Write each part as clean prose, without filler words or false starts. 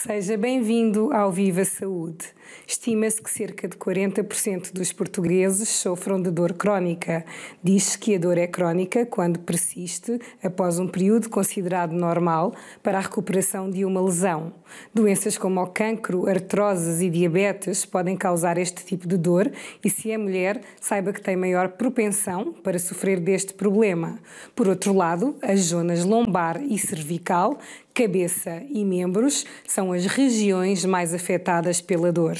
Seja bem-vindo ao Viva Saúde. Estima-se que cerca de 40% dos portugueses sofram de dor crónica. Diz-se que a dor é crónica quando persiste após um período considerado normal para a recuperação de uma lesão. Doenças como o cancro, artroses e diabetes podem causar este tipo de dor e, se é mulher, saiba que tem maior propensão para sofrer deste problema. Por outro lado, as zonas lombar e cervical, cabeça e membros são as regiões mais afetadas pela dor.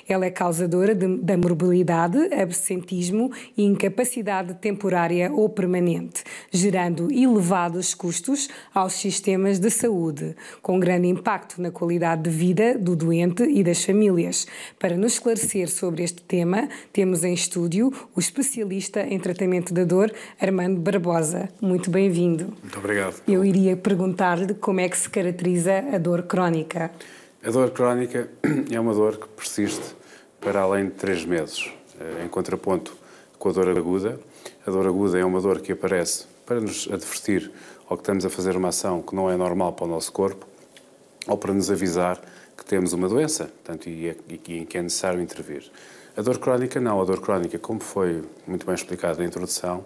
Ela é causadora da morbilidade, absentismo e incapacidade temporária ou permanente, gerando elevados custos aos sistemas de saúde, com grande impacto na qualidade de vida do doente e das famílias. Para nos esclarecer sobre este tema, temos em estúdio o especialista em tratamento da dor, Armando Barbosa. Muito bem-vindo. Muito obrigado. Eu iria perguntar-lhe como é que se caracteriza a dor crónica. A dor crónica é uma dor que persiste para além de 3 meses. Em contraponto com a dor aguda é uma dor que aparece para nos advertir ou que estamos a fazer uma ação que não é normal para o nosso corpo ou para nos avisar que temos uma doença, portanto, e que é necessário intervir. A dor crónica não. A dor crónica, como foi muito bem explicado na introdução,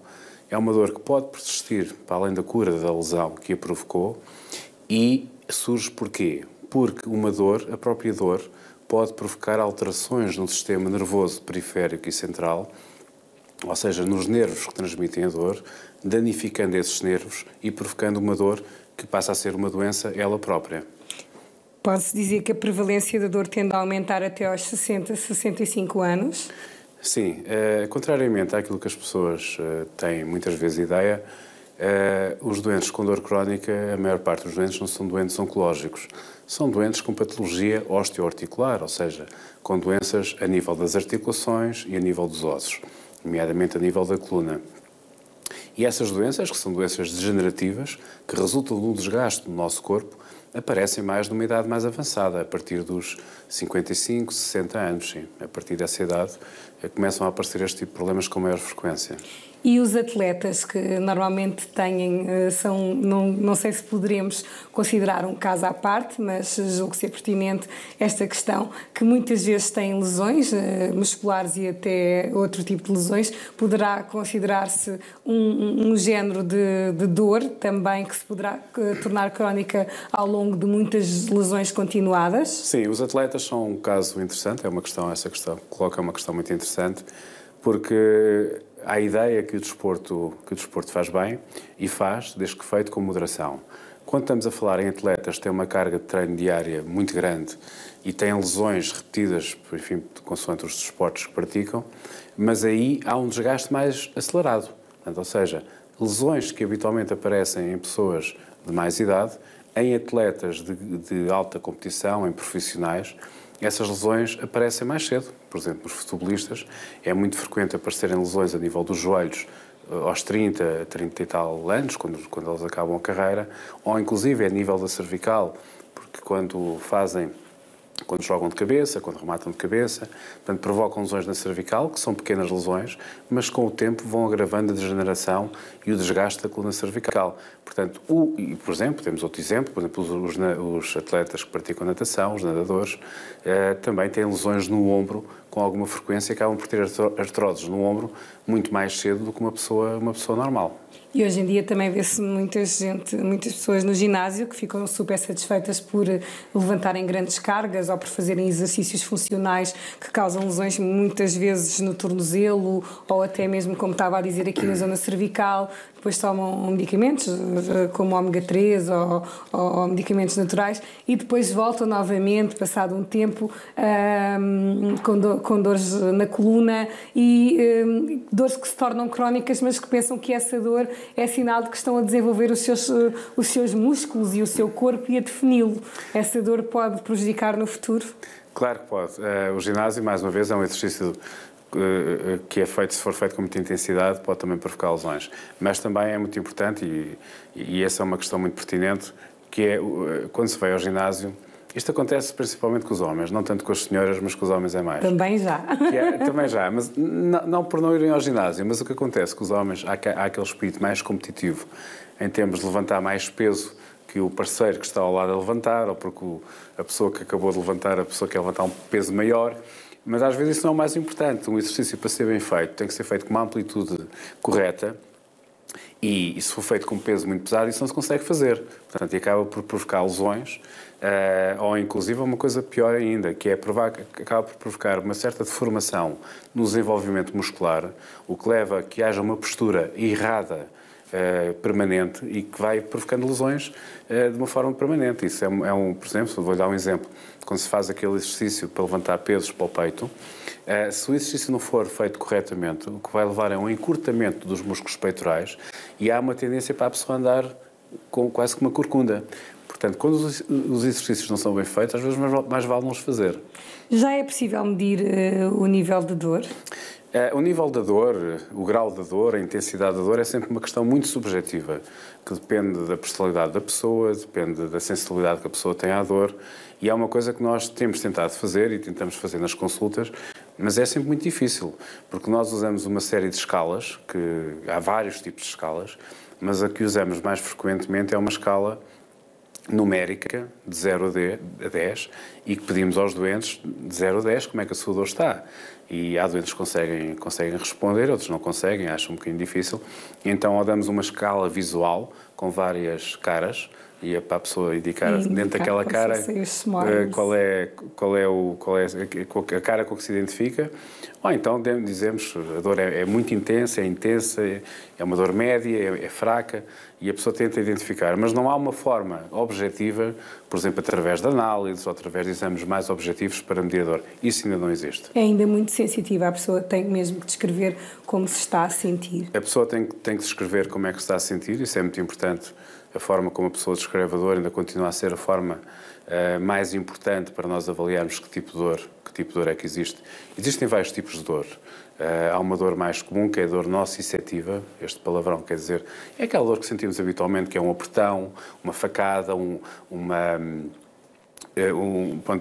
é uma dor que pode persistir para além da cura da lesão que a provocou e surge porquê? Porque a própria dor, pode provocar alterações no sistema nervoso periférico e central, ou seja, nos nervos que transmitem a dor, danificando esses nervos e provocando uma dor que passa a ser uma doença ela própria. Pode-se dizer que a prevalência da dor tende a aumentar até aos 60, 65 anos? Sim, contrariamente àquilo que as pessoas têm muitas vezes ideia, os doentes com dor crónica, a maior parte dos doentes não são doentes oncológicos, são doentes com patologia osteoarticular, ou seja, com doenças a nível das articulações e a nível dos ossos, nomeadamente a nível da coluna. E essas doenças, que são doenças degenerativas, que resultam de um desgaste no nosso corpo, aparecem mais numa idade mais avançada, a partir dos 55, 60 anos, sim. A partir dessa idade começam a aparecer este tipo de problemas com maior frequência. E os atletas que normalmente têm, não sei se poderemos considerar um caso à parte, mas julgo ser pertinente esta questão, que muitas vezes têm lesões musculares e até outro tipo de lesões, poderá considerar-se um género de dor também que se poderá tornar crónica ao longo de muitas lesões continuadas? Sim, os atletas são um caso interessante, essa questão coloca uma questão muito interessante, porque há a ideia que o desporto faz bem e faz, desde que feito com moderação. Quando estamos a falar em atletas que têm uma carga de treino diária muito grande e têm lesões repetidas, enfim, consoante os desportos que praticam, mas aí há um desgaste mais acelerado. Portanto, ou seja, lesões que habitualmente aparecem em pessoas de mais idade, em atletas de alta competição, em profissionais, essas lesões aparecem mais cedo. Por exemplo, nos futebolistas é muito frequente aparecerem lesões a nível dos joelhos aos 30 e tal anos, quando eles acabam a carreira, ou inclusive a nível da cervical, porque quando jogam de cabeça, quando rematam de cabeça, portanto, provocam lesões na cervical, que são pequenas lesões, mas com o tempo vão agravando a degeneração e o desgaste da coluna cervical. Portanto, por exemplo, temos outro exemplo, por exemplo, os atletas que praticam natação, os nadadores, também têm lesões no ombro com alguma frequência, acabam por ter artroses no ombro muito mais cedo do que uma pessoa normal. E hoje em dia também vê-se muitas pessoas no ginásio que ficam super satisfeitas por levantarem grandes cargas ou por fazerem exercícios funcionais que causam lesões muitas vezes no tornozelo ou até mesmo, como estava a dizer, aqui na zona cervical. Depois tomam medicamentos como ômega 3 ou medicamentos naturais e depois voltam novamente, passado um tempo, com dores na coluna e dores que se tornam crónicas, mas que pensam que essa dor é sinal de que estão a desenvolver os seus músculos e o seu corpo e a defini-lo. Essa dor pode prejudicar no futuro? Claro que pode. O ginásio, mais uma vez, é um exercício que é feito, se for feito com muita intensidade, pode também provocar lesões. Mas também é muito importante, e essa é uma questão muito pertinente, que é quando se vai ao ginásio. Isto acontece principalmente com os homens, não tanto com as senhoras, mas com os homens é mais. Também já. Também já, mas não por não irem ao ginásio, mas o que acontece com os homens, há aquele espírito mais competitivo em termos de levantar mais peso que o parceiro que está ao lado a levantar, ou porque a pessoa que acabou de levantar, a pessoa quer levantar um peso maior. Mas às vezes isso não é o mais importante. Um exercício, para ser bem feito, tem que ser feito com uma amplitude correta. E se for feito com um peso muito pesado, isso não se consegue fazer. Portanto, e acaba por provocar lesões, ou inclusive uma coisa pior ainda, que é acaba por provocar uma certa deformação no desenvolvimento muscular, o que leva a que haja uma postura errada permanente e que vai provocando lesões de uma forma permanente. Isso por exemplo, vou-lhe dar um exemplo. Quando se faz aquele exercício para levantar pesos para o peito, se o exercício não for feito corretamente, o que vai levar é um encurtamento dos músculos peitorais e há uma tendência para a pessoa andar quase como uma corcunda. Portanto, quando os exercícios não são bem feitos, às vezes mais vale não os fazer. Já é possível medir o nível de dor? O nível da dor, o grau da dor, a intensidade da dor é sempre uma questão muito subjetiva, que depende da personalidade da pessoa, depende da sensibilidade que a pessoa tem à dor, e é uma coisa que nós temos tentado fazer e tentamos fazer nas consultas, mas é sempre muito difícil, porque nós usamos uma série de escalas, há vários tipos de escalas, mas a que usamos mais frequentemente é uma escala numérica de 0 a 10 e que pedimos aos doentes de 0 a 10 como é que a sua dor está. E há doentes que conseguem responder, outros não conseguem, acham um bocadinho difícil. Então, ou damos uma escala visual com várias caras e é para a pessoa indicar dentro daquela cara qual é a cara com que se identifica. Ou então dizemos a dor é muito intensa, é uma dor média, é fraca, e a pessoa tenta identificar. Mas não há uma forma objetiva, por exemplo, através de análises ou através de exames mais objetivos para medir a dor. Isso ainda não existe. É ainda muito sensitiva, a pessoa tem mesmo que descrever como se está a sentir. A pessoa tem que descrever como é que se está a sentir, isso é muito importante. A forma como a pessoa descreve a dor ainda continua a ser a forma mais importante para nós avaliarmos que tipo de dor é que existe. Existem vários tipos de dor. Há uma dor mais comum, que é a dor nociceptiva. Este palavrão quer dizer, é aquela dor que sentimos habitualmente, que é um apertão, uma facada,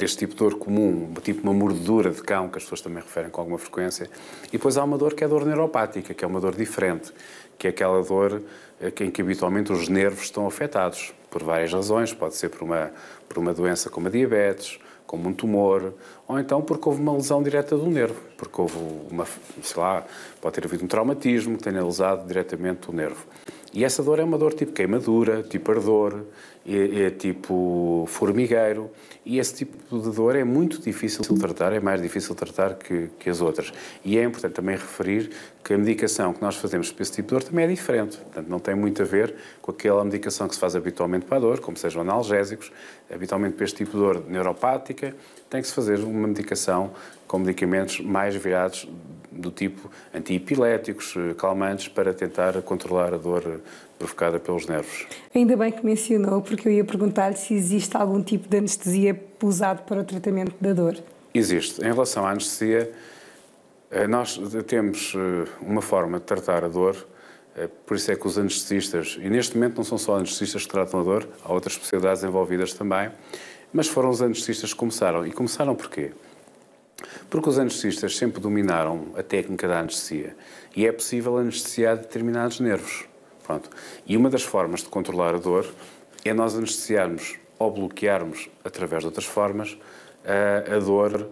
este tipo de dor comum, tipo uma mordedura de cão, que as pessoas também referem com alguma frequência. E depois há uma dor que é a dor neuropática, que é uma dor diferente, que é aquela dor em que habitualmente os nervos estão afetados, por várias razões. Pode ser por uma doença como a diabetes, como um tumor, ou então porque houve uma lesão direta do nervo, porque houve pode ter havido um traumatismo que tenha lesado diretamente o nervo. E essa dor é uma dor tipo queimadura, tipo ardor, é tipo formigueiro, e esse tipo de dor é muito difícil de tratar, é mais difícil de tratar que as outras. E é importante também referir que a medicação que nós fazemos para esse tipo de dor também é diferente. Portanto, não tem muito a ver com aquela medicação que se faz habitualmente para a dor, como sejam analgésicos. Habitualmente para este tipo de dor neuropática tem que se fazer uma medicação com medicamentos mais virados do tipo antiepiléticos, calmantes, para tentar controlar a dor provocada pelos nervos. Ainda bem que mencionou, porque eu ia perguntar-lhe se existe algum tipo de anestesia usado para o tratamento da dor. Existe. Em relação à anestesia, nós temos uma forma de tratar a dor, por isso é que os anestesistas, e neste momento não são só anestesistas que tratam a dor, há outras especialidades envolvidas também, mas foram os anestesistas que começaram. E começaram porquê? Porque os anestesistas sempre dominaram a técnica da anestesia e é possível anestesiar determinados nervos. Pronto. E uma das formas de controlar a dor é nós anestesiarmos ou bloquearmos, através de outras formas, a dor,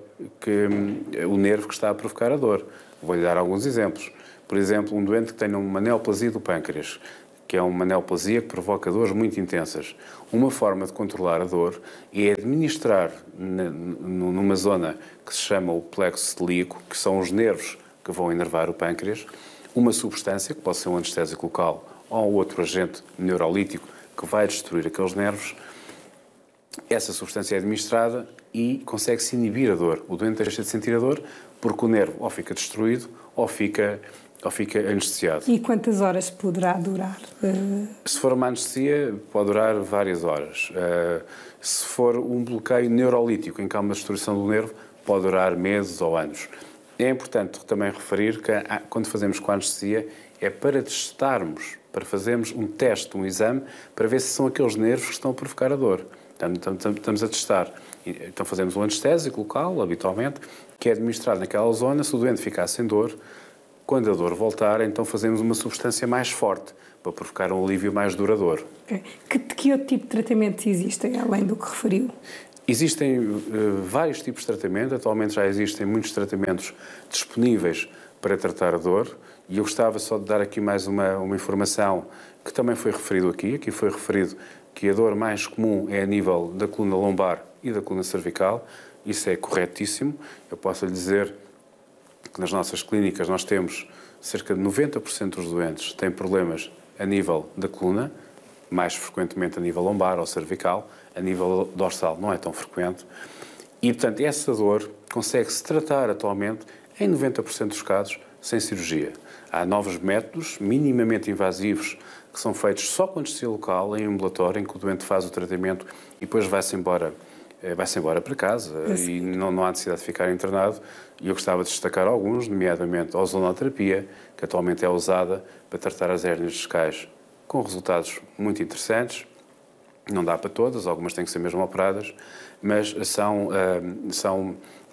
o nervo que está a provocar a dor. Vou-lhe dar alguns exemplos. Por exemplo, um doente que tenha uma neoplasia do pâncreas, que é uma neoplasia que provoca dores muito intensas. Uma forma de controlar a dor é administrar numa zona que se chama o plexo celíaco, que são os nervos que vão inervar o pâncreas, uma substância, que pode ser um anestésico local ou outro agente neurolítico que vai destruir aqueles nervos. Essa substância é administrada e consegue-se inibir a dor. O doente deixa de sentir a dor porque o nervo ou fica destruído ou fica anestesiado. E quantas horas poderá durar? Se for uma anestesia, pode durar várias horas. Se for um bloqueio neurolítico, em que há uma destruição do nervo, pode durar meses ou anos. É importante também referir que, quando fazemos com a anestesia, é para testarmos, para fazermos um teste, um exame, para ver se são aqueles nervos que estão a provocar a dor. Estamos a testar. Então fazemos um anestésico local, habitualmente, que é administrado naquela zona. Se o doente ficar sem dor, Quando a dor voltar, então fazemos uma substância mais forte, para provocar um alívio mais duradouro. Okay. Que outro tipo de tratamentos existem, além do que referiu? Existem vários tipos de tratamento. Atualmente já existem muitos tratamentos disponíveis para tratar a dor. E eu gostava só de dar aqui mais uma informação que também foi referido aqui. Aqui foi referido que a dor mais comum é a nível da coluna lombar e da coluna cervical. Isso é corretíssimo. Eu posso lhe dizer que nas nossas clínicas nós temos cerca de 90% dos doentes que têm problemas a nível da coluna, mais frequentemente a nível lombar ou cervical, a nível dorsal não é tão frequente. E, portanto, essa dor consegue-se tratar atualmente em 90% dos casos sem cirurgia. Há novos métodos minimamente invasivos que são feitos só com anestesia local, em ambulatório, em que o doente faz o tratamento e depois vai-se embora para casa e não há necessidade de ficar internado. E eu gostava de destacar alguns, nomeadamente a ozonoterapia, que atualmente é usada para tratar as hérnias discais com resultados muito interessantes. Não dá para todas, algumas têm que ser mesmo operadas, mas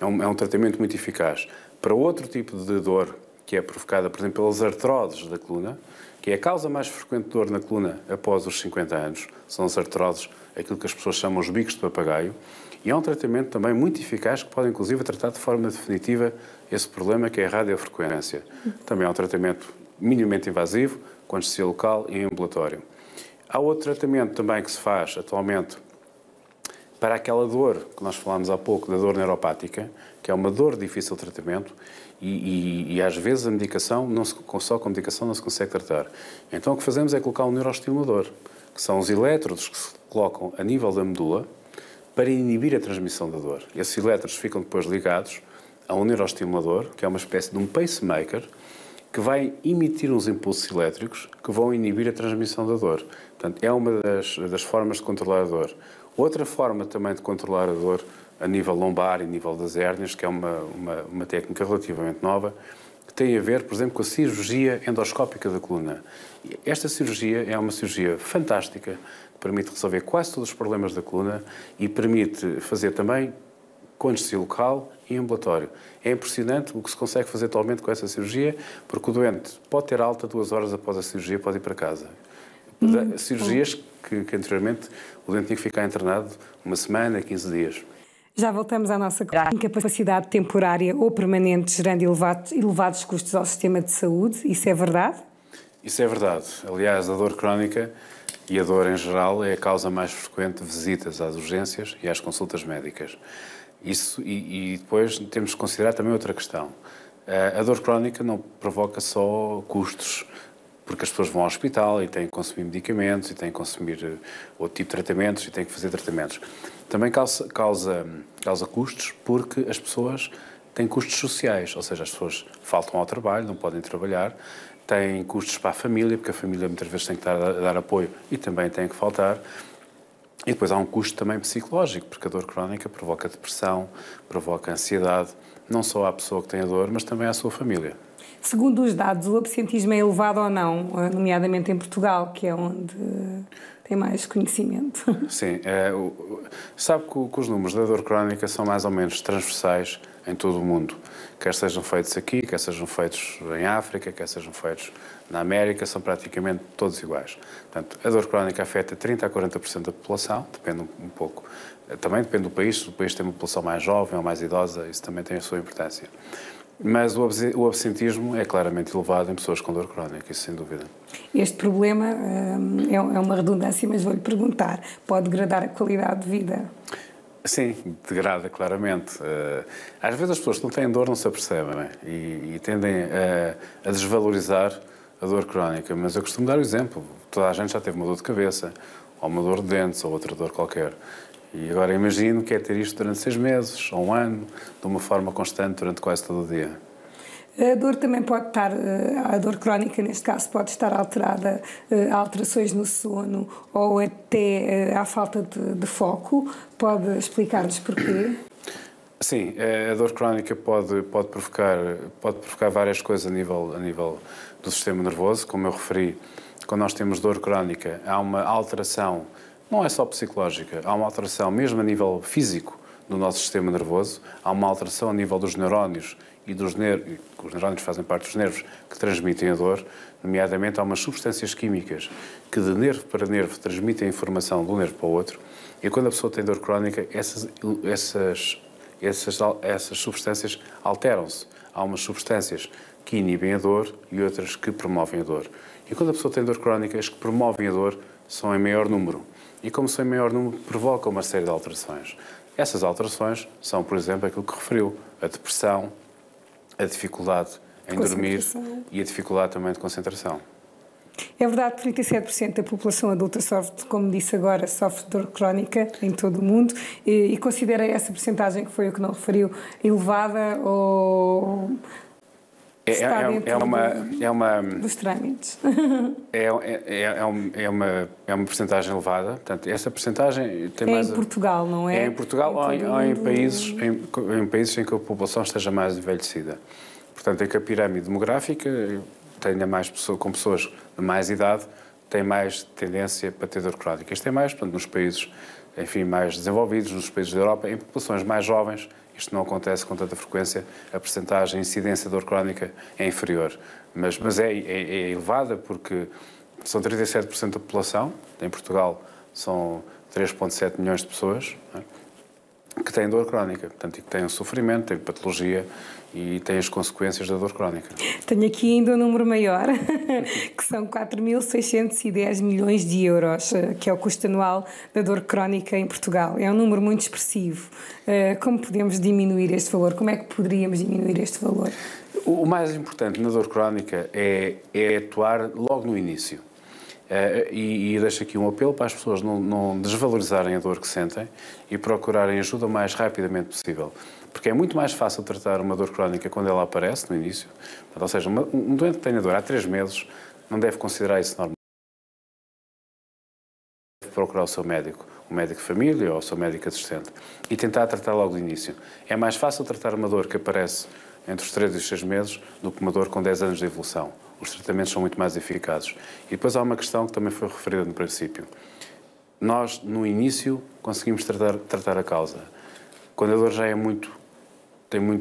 é um tratamento muito eficaz. Para outro tipo de dor, que é provocada, por exemplo, pelas artroses da coluna, que é a causa mais frequente de dor na coluna após os 50 anos, são as artroses, aquilo que as pessoas chamam os bicos de papagaio, e é um tratamento também muito eficaz que pode, inclusive, tratar de forma definitiva esse problema que é a radiofrequência. Também é um tratamento minimamente invasivo, com anestesia local e ambulatório. Há outro tratamento também que se faz atualmente para aquela dor que nós falámos há pouco, da dor neuropática, que é uma dor difícil de tratamento e às vezes a medicação, só com medicação não se consegue tratar. Então o que fazemos é colocar um neuroestimulador, que são os elétrodos que se colocam a nível da medula para inibir a transmissão da dor. Esses elétrodos ficam depois ligados a um neuroestimulador, que é uma espécie de um pacemaker, que vai emitir uns impulsos elétricos que vão inibir a transmissão da dor. Portanto, é uma das formas de controlar a dor. Outra forma também de controlar a dor a nível lombar e nível das hérnias, que é uma técnica relativamente nova, que tem a ver, por exemplo, com a cirurgia endoscópica da coluna. Esta cirurgia é uma cirurgia fantástica, permite resolver quase todos os problemas da coluna e permite fazer também com anestesia local e ambulatório. É impressionante o que se consegue fazer atualmente com essa cirurgia, porque o doente pode ter alta 2 horas após a cirurgia, pode ir para casa. Cirurgias que anteriormente o doente tinha que ficar internado 1 semana, 15 dias. Já voltamos à nossa incapacidade temporária ou permanente, gerando elevados custos ao sistema de saúde. Isso é verdade? Isso é verdade. Aliás, a dor crónica e a dor em geral é a causa mais frequente de visitas às urgências e às consultas médicas. Isso, e depois temos que considerar também outra questão. A dor crónica não provoca só custos, porque as pessoas vão ao hospital e têm que consumir medicamentos, e têm que consumir outro tipo de tratamentos, e têm que fazer tratamentos. Também causa custos porque as pessoas têm custos sociais, ou seja, as pessoas faltam ao trabalho, não podem trabalhar, têm custos para a família, porque a família muitas vezes tem que dar apoio e também tem que faltar. E depois há um custo também psicológico, porque a dor crónica provoca depressão, provoca ansiedade, não só à pessoa que tem a dor, mas também à sua família. Segundo os dados, o absentismo é elevado ou não, nomeadamente em Portugal, que é onde tem mais conhecimento? Sim. Sabe que os números da dor crónica são mais ou menos transversais em todo o mundo. Quer sejam feitos aqui, quer sejam feitos em África, quer sejam feitos na América, são praticamente todos iguais. Portanto, a dor crónica afeta 30% a 40% da população, depende um pouco. Também depende do país, se o país tem uma população mais jovem ou mais idosa, isso também tem a sua importância. Mas o absentismo é claramente elevado em pessoas com dor crónica, isso sem dúvida. Este problema é uma redundância, mas vou-lhe perguntar, pode degradar a qualidade de vida? Sim, degrada claramente. Às vezes as pessoas que não têm dor não se apercebem, não é? E tendem a desvalorizar a dor crónica, mas eu costumo dar o exemplo. Toda a gente já teve uma dor de cabeça, ou uma dor de dentes, ou outra dor qualquer. E agora imagino que é ter isto durante 6 meses, ou 1 ano, de uma forma constante durante quase todo o dia. A dor também pode estar, a dor crónica neste caso pode estar alterada a alterações no sono ou até à falta de foco. Pode explicar-nos porquê? Sim, a dor crónica pode provocar várias coisas a nível do sistema nervoso. Como eu referi, quando nós temos dor crónica, há uma alteração, não é só psicológica, há uma alteração mesmo a nível físico do nosso sistema nervoso, há uma alteração a nível dos neurónios e dos nervos, os neurónios fazem parte dos nervos que transmitem a dor, nomeadamente há umas substâncias químicas que de nervo para nervo transmitem a informação de um nervo para o outro, e quando a pessoa tem dor crónica, essas substâncias alteram-se. Há umas substâncias que inibem a dor e outras que promovem a dor. E quando a pessoa tem dor crónica, as que promovem a dor são em maior número. E como são em maior número, provocam uma série de alterações. Essas alterações são, por exemplo, aquilo que referiu, a depressão, a dificuldade em dormir e a dificuldade também de concentração. É verdade que 37% da população adulta sofre, como disse agora, sofre de dor crónica em todo o mundo, e considera essa percentagem, que foi o que não referiu, elevada ou está dentro dos trâmites? É uma percentagem elevada. Portanto, essa percentagem tem mais... em Portugal, não é? É em Portugal ou em países em que a população esteja mais envelhecida. Portanto, em que a pirâmide demográfica tenha mais pessoas, com pessoas de mais idade, tem mais tendência para ter dor crónica. Isto é mais, portanto, nos países, enfim, mais desenvolvidos, nos países da Europa, em populações mais jovens, isto não acontece com tanta frequência, a percentagem, a incidência de dor crónica é inferior. Mas é elevada porque são 37% da população, em Portugal são 3,7 milhões de pessoas, não é? Que têm dor crónica, portanto, que têm um sofrimento, têm patologia e têm as consequências da dor crónica. Tenho aqui ainda um número maior, que são 4.610 milhões de euros, que é o custo anual da dor crónica em Portugal. É um número muito expressivo. Como podemos diminuir este valor? Como é que poderíamos diminuir este valor? O mais importante na dor crónica é atuar logo no início. E deixo aqui um apelo para as pessoas não desvalorizarem a dor que sentem e procurarem ajuda o mais rapidamente possível. Porque é muito mais fácil tratar uma dor crónica quando ela aparece no início. Ou seja, um doente que tenha dor há 3 meses não deve considerar isso normal. Deve procurar o seu médico de família ou o seu médico assistente e tentar tratar logo do início. É mais fácil tratar uma dor que aparece entre os 3 e os 6 meses do que uma dor com 10 anos de evolução. Os tratamentos são muito mais eficazes. E depois há uma questão que também foi referida no princípio. Nós, no início, conseguimos tratar a causa. Quando a dor já tem muito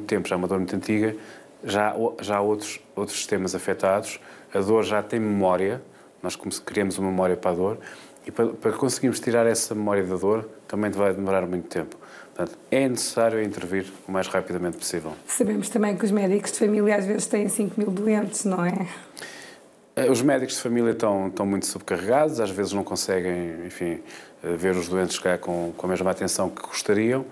tempo, já é uma dor muito antiga, já há outros sistemas afetados, a dor já tem memória, nós criamos uma memória para a dor, e para conseguirmos tirar essa memória da dor, também vai demorar muito tempo. Portanto, é necessário intervir o mais rapidamente possível. Sabemos também que os médicos de família às vezes têm 5.000 doentes, não é? Os médicos de família estão muito subcarregados, às vezes não conseguem, enfim, ver os doentes com a mesma atenção que gostariam.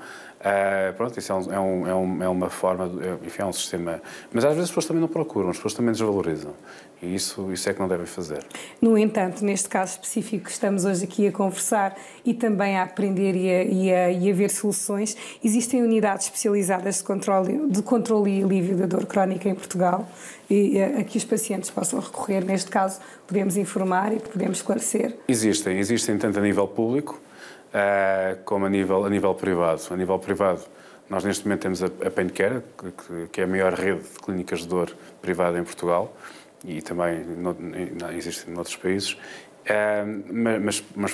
Pronto, isso é uma forma, enfim, é um sistema... Mas às vezes as pessoas também não procuram, as pessoas também desvalorizam. E isso é que não devem fazer. No entanto, neste caso específico que estamos hoje aqui a conversar e também a aprender e a ver soluções, existem unidades especializadas de controle e alívio da dor crónica em Portugal e a que os pacientes possam recorrer. Neste caso, podemos informar e podemos esclarecer. Existem tanto a nível público como a nível privado. A nível privado, nós neste momento temos a Pain Care, que é a maior rede de clínicas de dor privada em Portugal e também existe noutros países.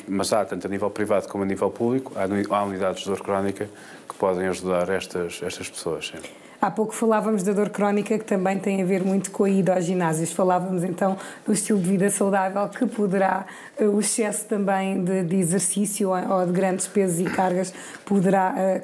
Mas há, tanto a nível privado como a nível público, há unidades de dor crónica que podem ajudar estas pessoas. Sim. Há pouco falávamos da dor crónica, que também tem a ver muito com a ida aos ginásios. Falávamos então do estilo de vida saudável, que poderá, o excesso também de exercício ou de grandes pesos e cargas poderá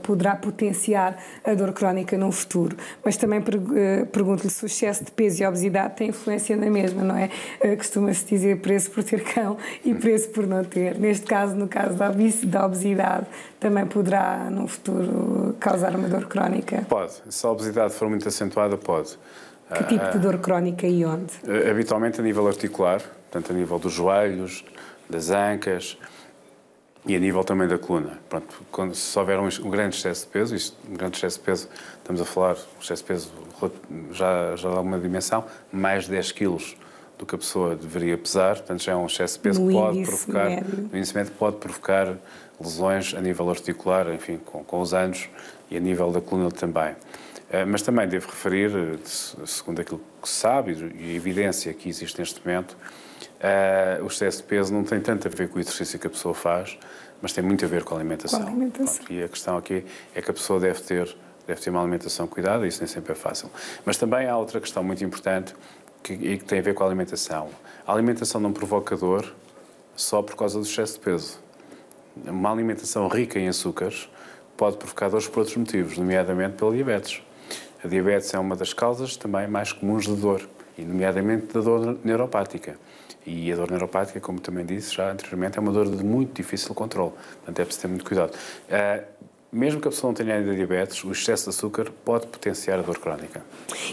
poderá potenciar a dor crónica no futuro. Mas também pergunto-lhe se o excesso de peso e obesidade tem influência na mesma, não é? Costuma-se dizer preço por ter cão e preço por não ter. Neste caso, no caso da obesidade, também poderá no futuro causar uma dor crónica? Pode. Se a obesidade for muito acentuada, pode. Que tipo de dor crónica e onde? Habitualmente a nível articular, portanto a nível dos joelhos, das ancas e a nível também da coluna. Pronto, se houver um grande excesso de peso, estamos a falar, um excesso de peso já dá uma dimensão, mais de 10 quilos do que a pessoa deveria pesar, portanto já é um excesso de peso que pode provocar lesões a nível articular, enfim, com os anos, e a nível da coluna também. Mas também devo referir, segundo aquilo que se sabe e a evidência que existe neste momento, o excesso de peso não tem tanto a ver com o exercício que a pessoa faz, mas tem muito a ver com a alimentação. E a questão aqui é que a pessoa deve ter deve ter uma alimentação cuidada, isso nem sempre é fácil. Mas também há outra questão muito importante que tem a ver com a alimentação. A alimentação não provoca dor só por causa do excesso de peso. Uma alimentação rica em açúcares pode provocar dores por outros motivos, nomeadamente pela diabetes. A diabetes é uma das causas também mais comuns de dor, e nomeadamente da dor neuropática. E a dor neuropática, como também disse já anteriormente, é uma dor de muito difícil controle. Portanto, é preciso ter muito cuidado. Mesmo que a pessoa não tenha ainda diabetes, o excesso de açúcar pode potenciar a dor crónica.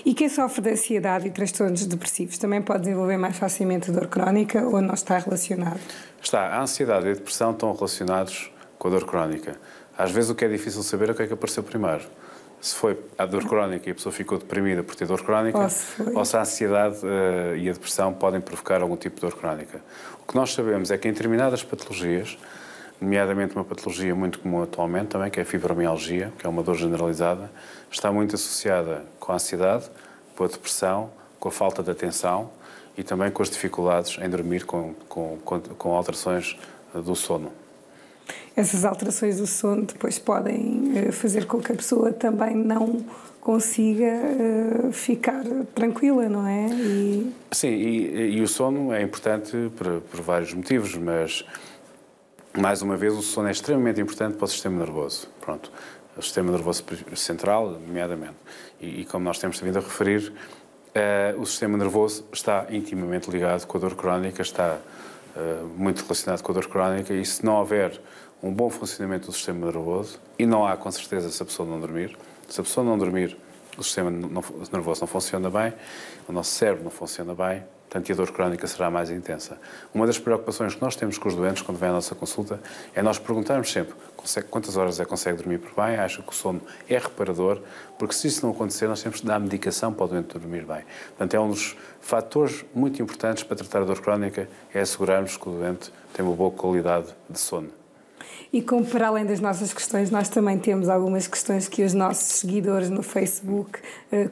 E quem sofre de ansiedade e transtornos depressivos também pode desenvolver mais facilmente dor crónica ou não está relacionado? Está. A ansiedade e a depressão estão relacionados com a dor crónica. Às vezes o que é difícil saber é o que apareceu primeiro. Se foi a dor crónica e a pessoa ficou deprimida por ter dor crónica, ou se a ansiedade e a depressão podem provocar algum tipo de dor crónica. O que nós sabemos é que em determinadas patologias, nomeadamente uma patologia muito comum atualmente também, que é a fibromialgia, que é uma dor generalizada, está muito associada com a ansiedade, com a depressão, com a falta de atenção e também com as dificuldades em dormir, com alterações do sono. Essas alterações do sono depois podem fazer com que a pessoa também não consiga ficar tranquila, não é? Sim, e o sono é importante por vários motivos, mas mais uma vez, o sono é extremamente importante para o sistema nervoso. Pronto, o sistema nervoso central, nomeadamente. E como nós temos vindo a referir, o sistema nervoso está intimamente ligado com a dor crónica, está muito relacionado com a dor crónica, e se não houver um bom funcionamento do sistema nervoso, e não há, com certeza, se a pessoa não dormir, se a pessoa não dormir, o sistema nervoso não funciona bem, o nosso cérebro não funciona bem, portanto, a dor crónica será mais intensa. Uma das preocupações que nós temos com os doentes, quando vêm à nossa consulta, é nós perguntarmos sempre quantas horas é que consegue dormir por bem, acha que o sono é reparador, porque se isso não acontecer, nós temos de dar medicação para o doente dormir bem. Portanto, é um dos fatores muito importantes para tratar a dor crónica, é assegurarmos que o doente tem uma boa qualidade de sono. E como para além das nossas questões, nós também temos algumas questões que os nossos seguidores no Facebook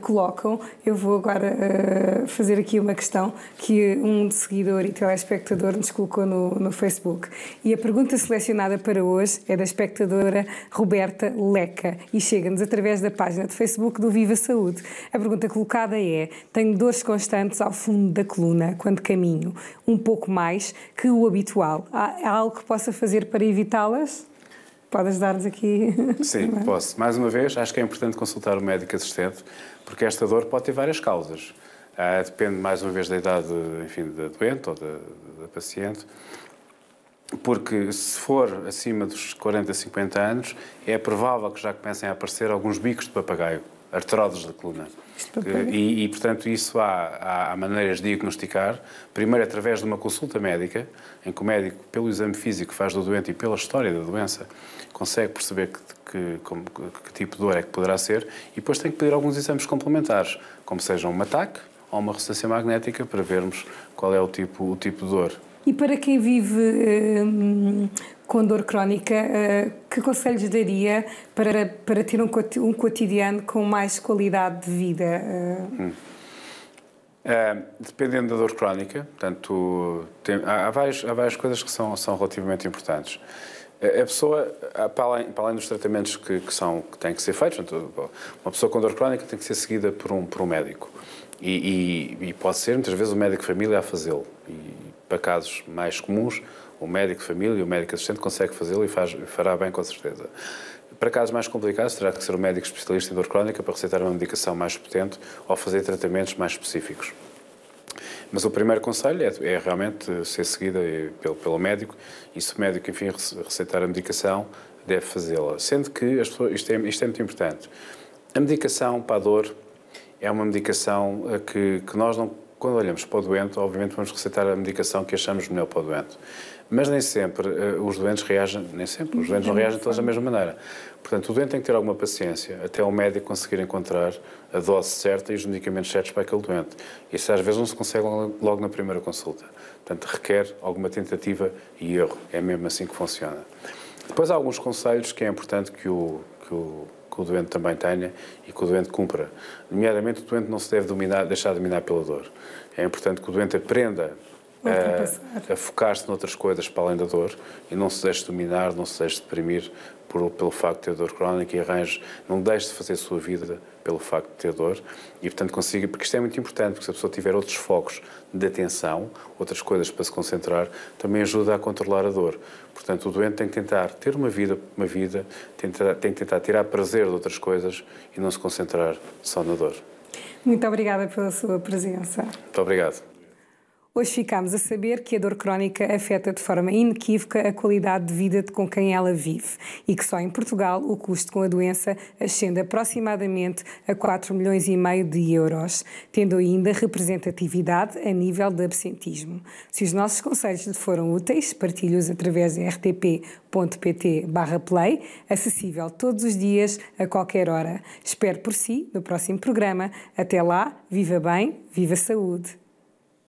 colocam. Eu vou agora fazer aqui uma questão que um seguidor e telespectador nos colocou no Facebook. E a pergunta selecionada para hoje é da espectadora Roberta Leca e chega-nos através da página de Facebook do Viva Saúde. A pergunta colocada é: tenho dores constantes ao fundo da coluna quando caminho, um pouco mais que o habitual. Há algo que possa fazer para evitá-las? Podes dar-nos aqui... Sim, posso. Mais uma vez, acho que é importante consultar o médico assistente, porque esta dor pode ter várias causas. Depende, mais uma vez, da idade, enfim, da doente ou da paciente, porque se for acima dos 40, 50 anos, é provável que já comecem a aparecer alguns bicos de papagaio, artrodes da coluna. E, portanto, isso há maneiras de diagnosticar, primeiro através de uma consulta médica, em que o médico, pelo exame físico que faz do doente e pela história da doença, consegue perceber que tipo de dor é que poderá ser, e depois tem que pedir alguns exames complementares, como sejam um ataque ou uma ressonância magnética, para vermos qual é o tipo de dor. E para quem vive com dor crónica, que conselhos daria para ter um cotidiano com mais qualidade de vida? Dependendo da dor crónica, portanto, há várias coisas que são relativamente importantes. A pessoa, para além dos tratamentos que têm que ser feitos, portanto, uma pessoa com dor crónica tem que ser seguida por um médico. E pode ser, muitas vezes, o médico de família a fazê-lo. E para casos mais comuns, o médico de família e o médico assistente consegue fazê-lo e fará bem, com certeza. Para casos mais complicados, terá que ser o médico especialista em dor crónica para receitar uma medicação mais potente ou fazer tratamentos mais específicos. Mas o primeiro conselho é realmente ser seguida pelo médico, e se o médico, enfim, receitar a medicação, deve fazê-la. Sendo que isto é muito importante. A medicação para a dor é uma medicação que nós não... Quando olhamos para o doente, obviamente vamos receitar a medicação que achamos melhor para o doente. Mas nem sempre os doentes reagem, os doentes não reagem todos da mesma maneira. Portanto, o doente tem que ter alguma paciência até o médico conseguir encontrar a dose certa e os medicamentos certos para aquele doente. Isso às vezes não se consegue logo na primeira consulta. Portanto, requer alguma tentativa e erro. É mesmo assim que funciona. Depois há alguns conselhos que é importante que o doente também tenha e que o doente cumpra. Nomeadamente, o doente não se deve deixar dominar pela dor. É importante que o doente aprenda a focar-se noutras coisas para além da dor e não se deixe dominar, não se deixe deprimir pelo facto de ter dor crónica e não deixe de fazer a sua vida pelo facto de ter dor e, portanto, consiga, porque isto é muito importante, porque se a pessoa tiver outros focos de atenção, outras coisas para se concentrar, também ajuda a controlar a dor. Portanto, o doente tem que tentar ter uma vida tem que tentar tirar prazer de outras coisas e não se concentrar só na dor. Muito obrigada pela sua presença. Muito obrigado. Hoje ficámos a saber que a dor crónica afeta de forma inequívoca a qualidade de vida com quem ela vive e que só em Portugal o custo com a doença ascende aproximadamente a 4,5 milhões de euros, tendo ainda representatividade a nível de absentismo. Se os nossos conselhos lhe foram úteis, partilhe-os através de rtp.pt/play, acessível todos os dias, a qualquer hora. Espero por si no próximo programa. Até lá, viva bem, viva saúde!